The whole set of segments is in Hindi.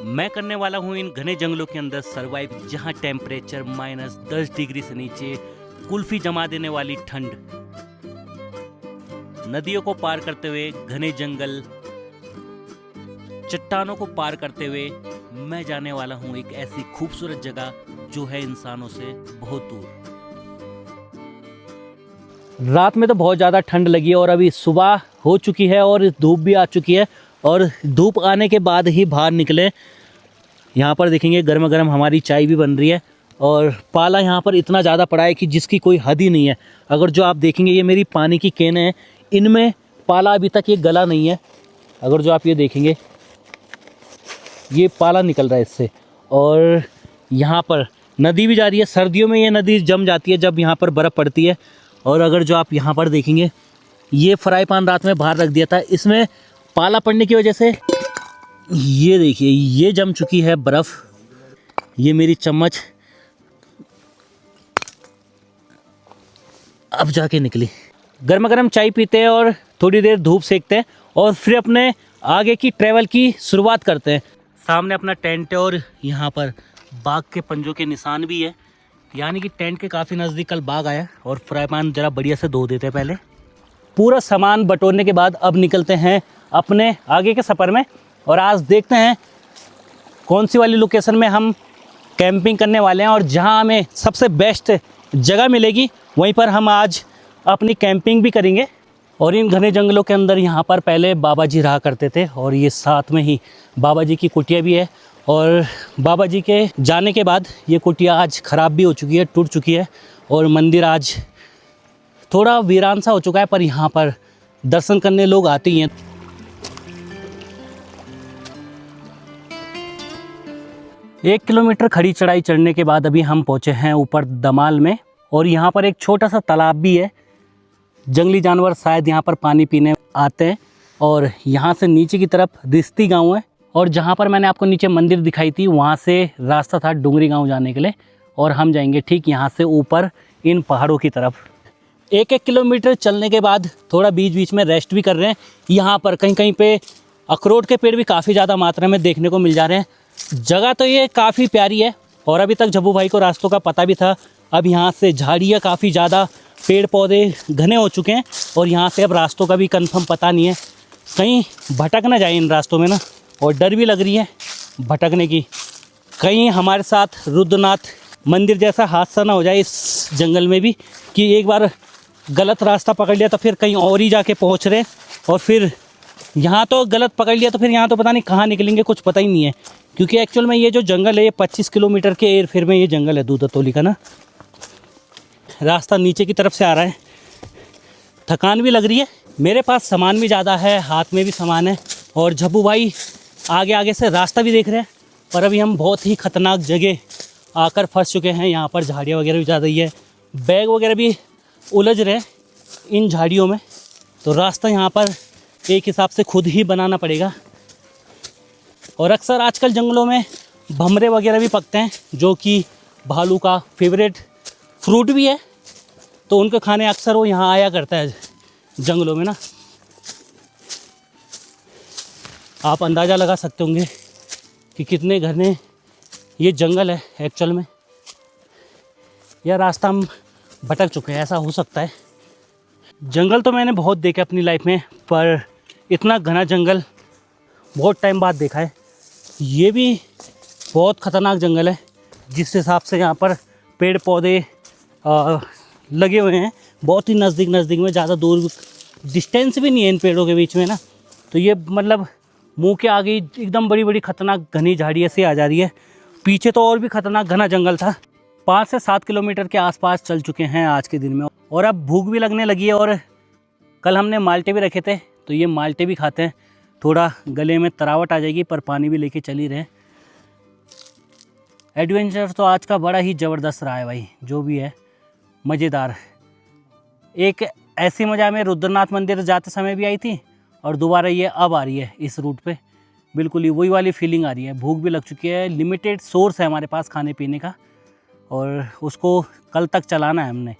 मैं करने वाला हूँ इन घने जंगलों के अंदर सरवाइव, जहाँ टेम्परेचर -10 डिग्री से नीचे कुल्फी जमा देने वाली ठंड, नदियों को पार करते हुए घने जंगल, चट्टानों को पार करते हुए मैं जाने वाला हूँ एक ऐसी खूबसूरत जगह जो है इंसानों से बहुत दूर। रात में तो बहुत ज़्यादा ठंड लगी है और अभी सुबह हो चुकी है और धूप भी आ चुकी है, और धूप आने के बाद ही बाहर निकले। यहाँ पर देखेंगे गर्मा गर्म हमारी चाय भी बन रही है, और पाला यहाँ पर इतना ज़्यादा पड़ा है कि जिसकी कोई हद ही नहीं है। अगर जो आप देखेंगे ये मेरी पानी की कैन है, इनमें पाला अभी तक ये गला नहीं है। अगर जो आप ये देखेंगे ये पाला निकल रहा है इससे, और यहाँ पर नदी भी जा रही है। सर्दियों में ये नदी जम जाती है जब यहाँ पर बर्फ़ पड़ती है। और अगर जो आप यहाँ पर देखेंगे ये फ्राई पैन रात में बाहर रख दिया था, इसमें पाला पड़ने की वजह से ये देखिए ये जम चुकी है बर्फ़। ये मेरी चम्मच अब जाके निकली। गर्मा गर्म चाय पीते हैं और थोड़ी देर धूप सेकते हैं और फिर अपने आगे की ट्रैवल की शुरुआत करते हैं। सामने अपना टेंट है और यहाँ पर बाघ के पंजों के निशान भी है, यानी कि टेंट के काफ़ी नज़दीक कल बाघ आया। और फ्राई पैन ज़रा बढ़िया से धो देते हैं पहले। पूरा सामान बटोरने के बाद अब निकलते हैं अपने आगे के सफ़र में, और आज देखते हैं कौन सी वाली लोकेशन में हम कैंपिंग करने वाले हैं, और जहां हमें सबसे बेस्ट जगह मिलेगी वहीं पर हम आज अपनी कैंपिंग भी करेंगे। और इन घने जंगलों के अंदर यहाँ पर पहले बाबा जी रहा करते थे, और ये साथ में ही बाबा जी की कुटिया भी है। और बाबा जी के जाने के बाद ये कुटिया आज ख़राब भी हो चुकी है, टूट चुकी है, और मंदिर आज थोड़ा वीरान सा हो चुका है, पर यहाँ पर दर्शन करने लोग आते ही हैं। एक किलोमीटर खड़ी चढ़ाई चढ़ने के बाद अभी हम पहुँचे हैं ऊपर दमाल में, और यहाँ पर एक छोटा सा तालाब भी है। जंगली जानवर शायद यहाँ पर पानी पीने आते हैं। और यहाँ से नीचे की तरफ रिश्ती गांव है, और जहाँ पर मैंने आपको नीचे मंदिर दिखाई थी वहाँ से रास्ता था डुंगरी गांव जाने के लिए, और हम जाएंगे ठीक यहाँ से ऊपर इन पहाड़ों की तरफ। 1-1 किलोमीटर चलने के बाद थोड़ा बीच बीच में रेस्ट भी कर रहे हैं। यहाँ पर कहीं कहीं पे अखरोट के पेड़ भी काफ़ी ज़्यादा मात्रा में देखने को मिल जा रहे हैं। जगह तो ये काफ़ी प्यारी है, और अभी तक झब्बू भाई को रास्तों का पता भी था। अब यहाँ से झाड़ियाँ काफ़ी ज़्यादा, पेड़ पौधे घने हो चुके हैं, और यहाँ से अब रास्तों का भी कंफर्म पता नहीं है, कहीं भटक ना जाए इन रास्तों में ना। और डर भी लग रही है भटकने की, कहीं हमारे साथ रुद्रनाथ मंदिर जैसा हादसा ना हो जाए इस जंगल में भी, कि एक बार गलत रास्ता पकड़ लिया तो फिर कहीं और ही जाके पहुँच रहे, और फिर यहाँ तो गलत पकड़ लिया तो फिर यहाँ तो पता नहीं कहाँ निकलेंगे, कुछ पता ही नहीं है। क्योंकि एक्चुअल में ये जो जंगल है ये 25 किलोमीटर के एयर फेर में ये जंगल है दूधतोली का ना। रास्ता नीचे की तरफ से आ रहा है, थकान भी लग रही है। मेरे पास सामान भी ज़्यादा है, हाथ में भी सामान है, और झब्बू भाई आगे आगे से रास्ता भी देख रहे हैं। पर अभी हम बहुत ही ख़तरनाक जगह आकर फंस चुके हैं। यहाँ पर झाड़ियाँ वगैरह भी ज़्यादा ही है, बैग वगैरह भी उलझ रहे इन झाड़ियों में, तो रास्ता यहाँ पर एक हिसाब से खुद ही बनाना पड़ेगा। और अक्सर आजकल जंगलों में भमरे वगैरह भी पकते हैं, जो कि भालू का फेवरेट फ्रूट भी है, तो उनको खाने अक्सर वो यहाँ आया करता है जंगलों में ना। आप अंदाज़ा लगा सकते होंगे कि कितने घने ये जंगल है एक्चुअल में। यह रास्ता हम भटक चुके हैं, ऐसा हो सकता है। जंगल तो मैंने बहुत देखे अपनी लाइफ में, पर इतना घना जंगल बहुत टाइम बाद देखा है। ये भी बहुत ख़तरनाक जंगल है, जिस हिसाब से यहाँ पर पेड़ पौधे लगे हुए हैं, बहुत ही नज़दीक नज़दीक में, ज़्यादा दूर डिस्टेंस भी नहीं है इन पेड़ों के बीच में ना। तो ये मतलब मुंह के आगे एकदम बड़ी बड़ी ख़तरनाक घनी झाड़ियाँ से आ जा रही है। पीछे तो और भी ख़तरनाक घना जंगल था। 5 से 7 किलोमीटर के आसपास चल चुके हैं आज के दिन में, और अब भूख भी लगने लगी है। और कल हमने माल्टे भी रखे थे, तो ये माल्टे भी खाते हैं, थोड़ा गले में तरावट आ जाएगी, पर पानी भी लेके चल ही रहे। एडवेंचर तो आज का बड़ा ही ज़बरदस्त रहा है भाई, जो भी है मज़ेदार। एक ऐसी मज़ा में रुद्रनाथ मंदिर जाते समय भी आई थी, और दोबारा ये अब आ रही है इस रूट पे। बिल्कुल ही वही वाली फीलिंग आ रही है। भूख भी लग चुकी है, लिमिटेड सोर्स है हमारे पास खाने पीने का, और उसको कल तक चलाना है हमने।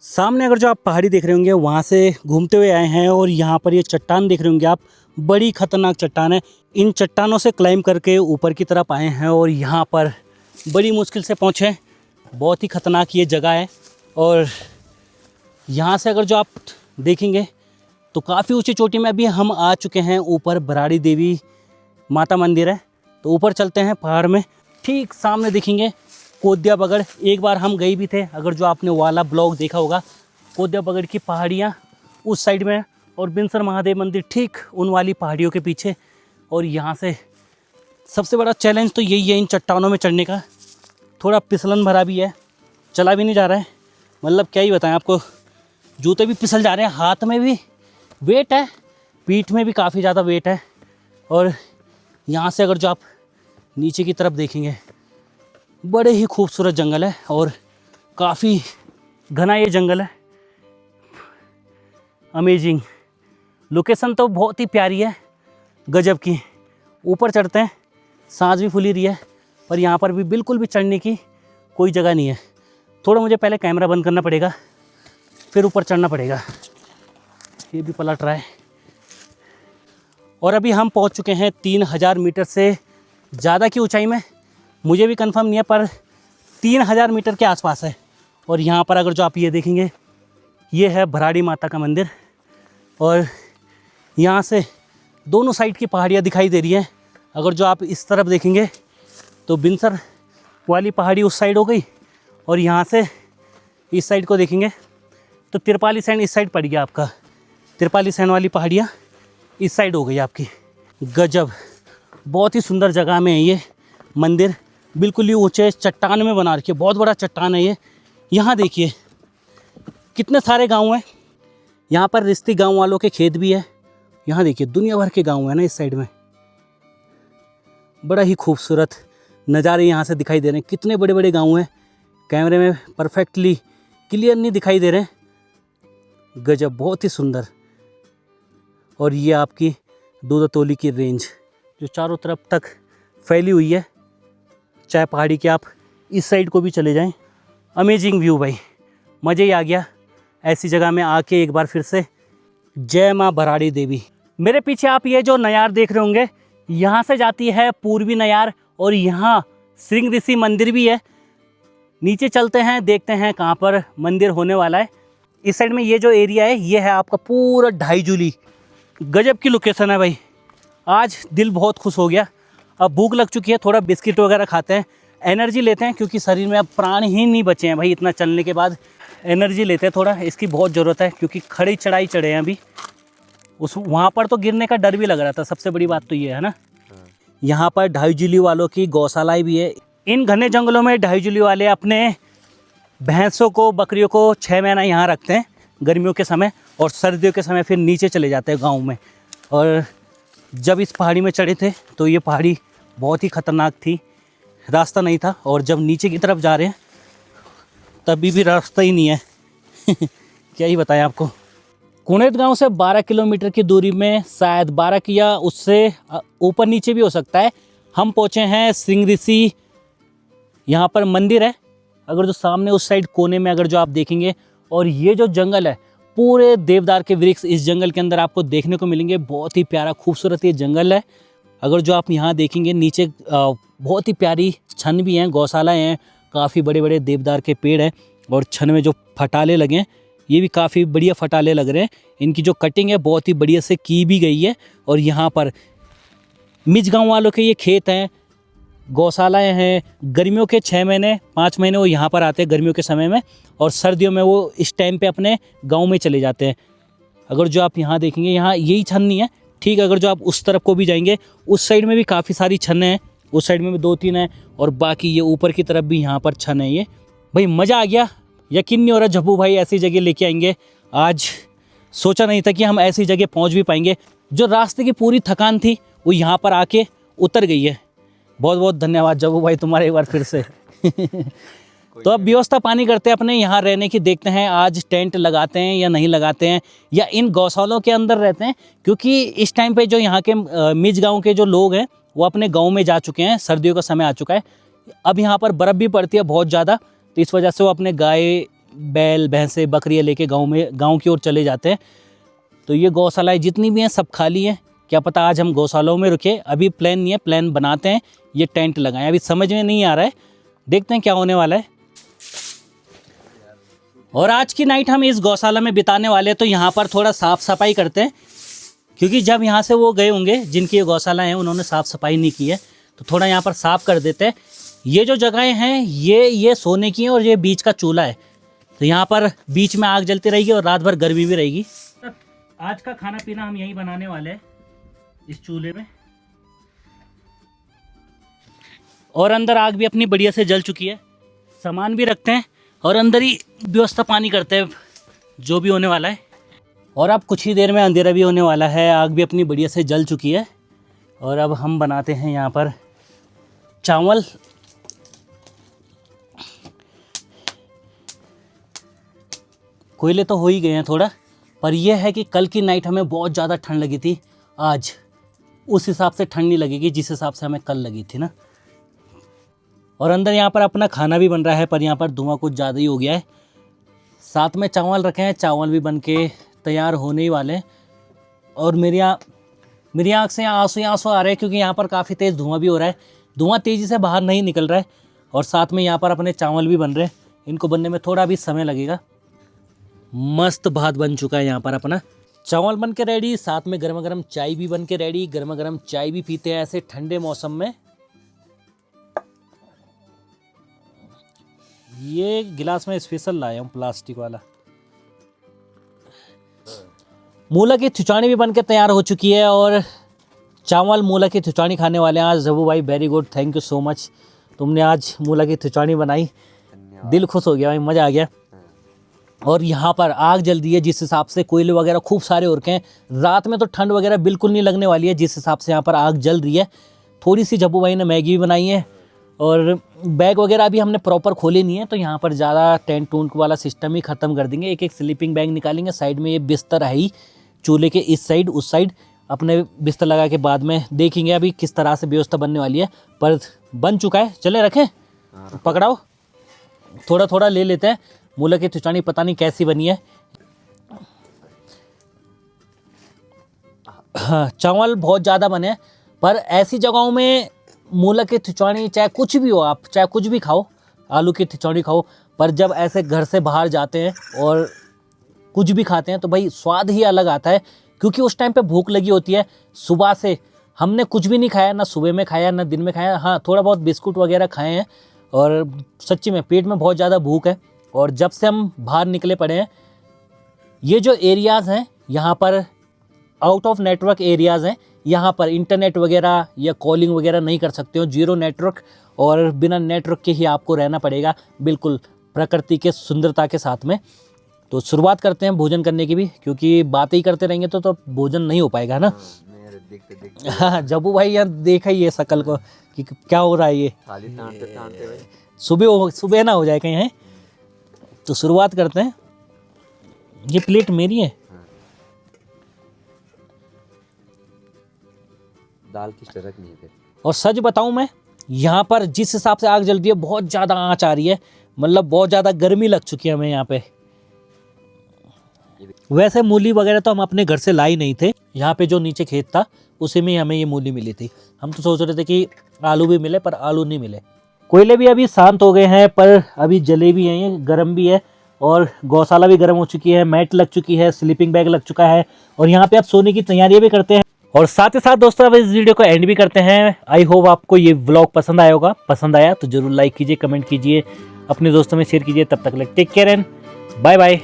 सामने अगर जो आप पहाड़ी देख रहे होंगे वहाँ से घूमते हुए आए हैं और यहाँ पर ये चट्टान देख रहे होंगे आप, बड़ी खतरनाक चट्टान है। इन चट्टानों से क्लाइंब करके ऊपर की तरफ आए हैं और यहाँ पर बड़ी मुश्किल से पहुँचे। बहुत ही खतरनाक ये जगह है और यहाँ से अगर जो आप देखेंगे तो काफ़ी ऊंची चोटी में अभी हम आ चुके हैं। ऊपर भराड़ी देवी माता मंदिर है, तो ऊपर चलते हैं पहाड़ में। ठीक सामने देखेंगे कोद्या बगड़, एक बार हम गए भी थे, अगर जो आपने वाला ब्लॉग देखा होगा। कोद्या बगड़ की पहाड़ियाँ उस साइड में और बिनसर महादेव मंदिर ठीक उन वाली पहाड़ियों के पीछे। और यहाँ से सबसे बड़ा चैलेंज तो यही है इन चट्टानों में चढ़ने का, थोड़ा फिसलन भरा भी है, चला भी नहीं जा रहा है। मतलब क्या ही बताएं आपको, जूते भी फिसल जा रहे हैं, हाथ में भी वेट है, पीठ में भी काफ़ी ज़्यादा वेट है। और यहाँ से अगर जो आप नीचे की तरफ देखेंगे बड़े ही खूबसूरत जंगल है और काफ़ी घना ये जंगल है। अमेजिंग लोकेशन तो बहुत ही प्यारी है, गजब की। ऊपर चढ़ते हैं, सांस भी फूली रही है, पर यहाँ पर भी बिल्कुल भी चढ़ने की कोई जगह नहीं है। थोड़ा मुझे पहले कैमरा बंद करना पड़ेगा, फिर ऊपर चढ़ना पड़ेगा। ये भी पलट रहा है। और अभी हम पहुँच चुके हैं 3000 मीटर से ज़्यादा की ऊंचाई में, मुझे भी कंफर्म नहीं है पर 3000 मीटर के आसपास है। और यहाँ पर अगर जो आप ये देखेंगे, ये है भराड़ी माता का मंदिर और यहाँ से दोनों साइड की पहाड़ियाँ दिखाई दे रही हैं। अगर जो आप इस तरफ देखेंगे तो बिनसर वाली पहाड़ी उस साइड हो गई और यहाँ से इस साइड को देखेंगे तो तिरपाली सैंड इस साइड पड़ गया आपका। तिरपाली सैंड वाली पहाड़ियाँ इस साइड हो गई आपकी। गजब, बहुत ही सुंदर जगह में है ये मंदिर, बिल्कुल ही ऊंचे चट्टान में बना रखी है, बहुत बड़ा चट्टान है ये। यहाँ देखिए कितने सारे गांव हैं, यहाँ पर रिश्ती गांव वालों के खेत भी है। यहाँ देखिए दुनिया भर के गांव है ना इस साइड में। बड़ा ही खूबसूरत नज़ारे यहाँ से दिखाई दे रहे हैं। कितने बड़े बड़े गांव हैं, कैमरे में परफेक्टली क्लियर नहीं दिखाई दे रहे हैं। गजब, बहुत ही सुंदर। और ये आपकी दूधतोली की रेंज जो चारों तरफ तक फैली हुई है, चाहे पहाड़ी के आप इस साइड को भी चले जाएं। अमेजिंग व्यू भाई, मज़े ही आ गया ऐसी जगह में आके एक बार फिर से। जय माँ भराड़ी देवी। मेरे पीछे आप ये जो नयार देख रहे होंगे, यहाँ से जाती है पूर्वी नयार और यहाँ श्रृंग ऋषि मंदिर भी है। नीचे चलते हैं, देखते हैं कहाँ पर मंदिर होने वाला है। इस साइड में ये जो एरिया है ये है आपका पूरा ढाई जूली। गजब की लोकेशन है भाई, आज दिल बहुत खुश हो गया। अब भूख लग चुकी है, थोड़ा बिस्किट वगैरह खाते हैं, एनर्जी लेते हैं, क्योंकि शरीर में अब प्राण ही नहीं बचे हैं भाई। इतना चलने के बाद एनर्जी लेते हैं थोड़ा, इसकी बहुत ज़रूरत है, क्योंकि खड़ी चढ़ाई चढ़े हैं अभी। उस वहाँ पर तो गिरने का डर भी लग रहा था, सबसे बड़ी बात तो ये है ना। यहाँ पर ढाई जूली वालों की गौशालाएँ भी है। इन घने जंगलों में ढाई जूली वाले अपने भैंसों को, बकरियों को 6 महीना यहाँ रखते हैं गर्मियों के समय, और सर्दियों के समय फिर नीचे चले जाते हैं गाँव में। और जब इस पहाड़ी में चढ़े थे तो ये पहाड़ी बहुत ही ख़तरनाक थी, रास्ता नहीं था। और जब नीचे की तरफ जा रहे हैं तभी भी रास्ता ही नहीं है क्या ही बताएं आपको। कुनेत गांव से 12 किलोमीटर की दूरी में, शायद 12 की या उससे ऊपर नीचे भी हो सकता है, हम पहुँचे हैं श्रृंग ऋषि। यहाँ पर मंदिर है, अगर जो सामने उस साइड कोने में अगर जो आप देखेंगे, और ये जो जंगल है पूरे देवदार के वृक्ष इस जंगल के अंदर आपको देखने को मिलेंगे। बहुत ही प्यारा खूबसूरत ये जंगल है। अगर जो आप यहाँ देखेंगे नीचे बहुत ही प्यारी छन भी हैं, गौशालाएँ हैं, काफ़ी बड़े बड़े देवदार के पेड़ हैं, और छन में जो फटाले लगे हैं ये भी काफ़ी बढ़िया फटाले लग रहे हैं। इनकी जो कटिंग है बहुत ही बढ़िया से की भी गई है। और यहाँ पर मिज गाँव वालों के ये खेत हैं, गौशालाएँ हैं। गर्मियों के 6 महीने 5 महीने वो यहाँ पर आते हैं गर्मियों के समय में, और सर्दियों में वो इस टाइम पे अपने गांव में चले जाते हैं। अगर जो आप यहाँ देखेंगे, यहाँ यही छन नहीं है ठीक। अगर जो आप उस तरफ को भी जाएंगे, उस साइड में भी काफ़ी सारी छन हैं, उस साइड में भी 2-3 हैं, और बाकी ये ऊपर की तरफ भी यहाँ पर छन है। ये भाई मज़ा आ गया, यकीन नहीं हो रहा झब्बू भाई ऐसी जगह लेके आएंगे। आज सोचा नहीं था कि हम ऐसी जगह पहुँच भी पाएंगे। जो रास्ते की पूरी थकान थी वो यहाँ पर आके उतर गई है। बहुत बहुत धन्यवाद जब्बू भाई तुम्हारे एक बार फिर से तो अब व्यवस्था पानी करते हैं अपने यहाँ रहने की, देखते हैं आज टेंट लगाते हैं या नहीं लगाते हैं, या इन गौशालों के अंदर रहते हैं। क्योंकि इस टाइम पे जो यहाँ के मिज गांव के जो लोग हैं वो अपने गांव में जा चुके हैं, सर्दियों का समय आ चुका है। अब यहाँ पर बर्फ़ भी पड़ती है बहुत ज़्यादा, तो इस वजह से वो अपने गाय बैल भैंसे बकरियाँ लेके गांव की ओर चले जाते हैं। तो ये गौशालाएँ जितनी भी हैं सब खाली हैं। क्या पता आज हम गौशालाओं में रुके, अभी प्लान नहीं है, प्लान बनाते हैं, ये टेंट लगाएं। अभी समझ में नहीं आ रहा है, देखते हैं क्या होने वाला है। और आज की नाइट हम इस गौशाला में बिताने वाले हैं, तो यहाँ पर थोड़ा साफ़ सफाई करते हैं, क्योंकि जब यहाँ से वो गए होंगे जिनकी ये गौशाला है उन्होंने साफ़ सफाई नहीं की है, तो थोड़ा यहाँ पर साफ़ कर देते हैं। ये जो जगहें हैं ये सोने की हैं और ये बीच का चूल्हा है, तो यहाँ पर बीच में आग जलती रहेगी और रात भर गर्मी भी रहेगी। आज का खाना पीना हम यहीं बनाने वाले हैं इस चूल्हे में। और अंदर आग भी अपनी बढ़िया से जल चुकी है, सामान भी रखते हैं और अंदर ही व्यवस्था पानी करते हैं जो भी होने वाला है। और अब कुछ ही देर में अंधेरा भी होने वाला है, आग भी अपनी बढ़िया से जल चुकी है। और अब हम बनाते हैं यहाँ पर चावल। कोयले तो हो ही गए हैं थोड़ा, पर यह है कि कल की नाइट हमें बहुत ज़्यादा ठंड लगी थी, आज उस हिसाब से ठंड नहीं लगेगी जिस हिसाब से हमें कल लगी थी ना। और अंदर यहाँ पर अपना खाना भी बन रहा है, पर यहाँ पर धुआं कुछ ज़्यादा ही हो गया है। साथ में चावल रखे हैं, चावल भी बन के तैयार होने ही वाले हैं। और मेरी आँख से आंसू आ रहे हैं, क्योंकि यहाँ पर काफ़ी तेज़ धुआं भी हो रहा है। धुआं तेज़ी से बाहर नहीं निकल रहा है। और साथ में यहाँ पर अपने चावल भी बन रहे हैं, इनको बनने में थोड़ा भी समय लगेगा। मस्त भात बन चुका है यहाँ पर अपना, चावल बन के रेडी, साथ में गर्मा गर्म चाय भी बन के रेडी। गर्मा गर्म चाय भी पीते हैं ऐसे ठंडे मौसम में। ये गिलास में स्पेशल लाया हूँ प्लास्टिक वाला। मूला की खिचड़ी भी बन के तैयार हो चुकी है और चावल मूला की खिचड़ी खाने वाले हैं आज। जबू भाई very good, thank you so much, तुमने आज मूला की खिचड़ी बनाई, दिल खुश हो गया भाई, मज़ा आ गया। और यहाँ पर आग जल रही है, जिस हिसाब से कोयले वगैरह खूब सारे हो रखे हैं। रात में तो ठंड वगैरह बिल्कुल नहीं लगने वाली है, जिस हिसाब से यहाँ पर आग जल रही है। थोड़ी सी जब्बू भाई ने मैगी भी बनाई है और बैग वगैरह अभी हमने प्रॉपर खोले नहीं है, तो यहाँ पर ज़्यादा टेंट टूंट वाला सिस्टम ही ख़त्म कर देंगे। एक एक स्लीपिंग बैग निकालेंगे, साइड में ये बिस्तर है ही, चूल्हे के इस साइड उस साइड अपने बिस्तर लगा के बाद में देखेंगे अभी किस तरह से व्यवस्था बनने वाली है। पर बन चुका है, चले रखें, पकड़ाओ, थोड़ा थोड़ा ले लेते हैं। मूला की खिचड़ी पता नहीं कैसी बनी है। हाँ, चावल बहुत ज़्यादा बने, पर ऐसी जगहों में मूला की खिचड़ी चाहे कुछ भी हो, आप चाहे कुछ भी खाओ, आलू की खिचड़ी खाओ, पर जब ऐसे घर से बाहर जाते हैं और कुछ भी खाते हैं तो भाई स्वाद ही अलग आता है, क्योंकि उस टाइम पे भूख लगी होती है। सुबह से हमने कुछ भी नहीं खाया, ना सुबह में खाया ना दिन में खाया। हाँ, थोड़ा बहुत बिस्कुट वगैरह खाए हैं और सच्ची में पेट में बहुत ज़्यादा भूख है। और जब से हम बाहर निकले पड़े हैं, ये जो एरियाज़ हैं यहाँ पर आउट ऑफ नेटवर्क एरियाज़ हैं, यहाँ पर इंटरनेट वगैरह या कॉलिंग वगैरह नहीं कर सकते हो, जीरो नेटवर्क, और बिना नेटवर्क के ही आपको रहना पड़ेगा, बिल्कुल प्रकृति के सुंदरता के साथ में। तो शुरुआत करते हैं भोजन करने की भी, क्योंकि बातें ही करते रहेंगे तो भोजन नहीं हो पाएगा ना। हाँ, जब्बू भाई यार देखा ही ये शकल को कि क्या हो रहा है, ये सुबह ना हो जाए कहीं है। तो शुरुआत करते हैं। ये प्लेट मेरी है, दाल की शरक नहीं है। और सच बताऊं मैं, यहाँ पर जिस हिसाब से आग जल रही है बहुत ज़्यादा आँच आ रही है, मतलब बहुत ज़्यादा गर्मी लग चुकी है हमें यहाँ पे। वैसे मूली वगैरह तो हम अपने घर से लाई नहीं थे, यहाँ पे जो नीचे खेत था उसी में हमें ये मूली मिली थी। हम तो सोच रहे थे कि आलू भी मिले, पर आलू नहीं मिले। कोयले भी अभी शांत हो गए हैं, पर अभी जले भी हैं, ये गर्म भी है, और गौशाला भी गर्म हो चुकी है, मैट लग चुकी है, स्लीपिंग बैग लग चुका है, और यहाँ पे आप सोने की तैयारियां भी करते हैं। और साथ ही साथ दोस्तों अब इस वीडियो को एंड भी करते हैं। आई होप आपको ये व्लॉग पसंद आया होगा। पसंद आया तो जरूर लाइक कीजिए, कमेंट कीजिए, अपने दोस्तों में शेयर कीजिए। तब तक take care and bye bye.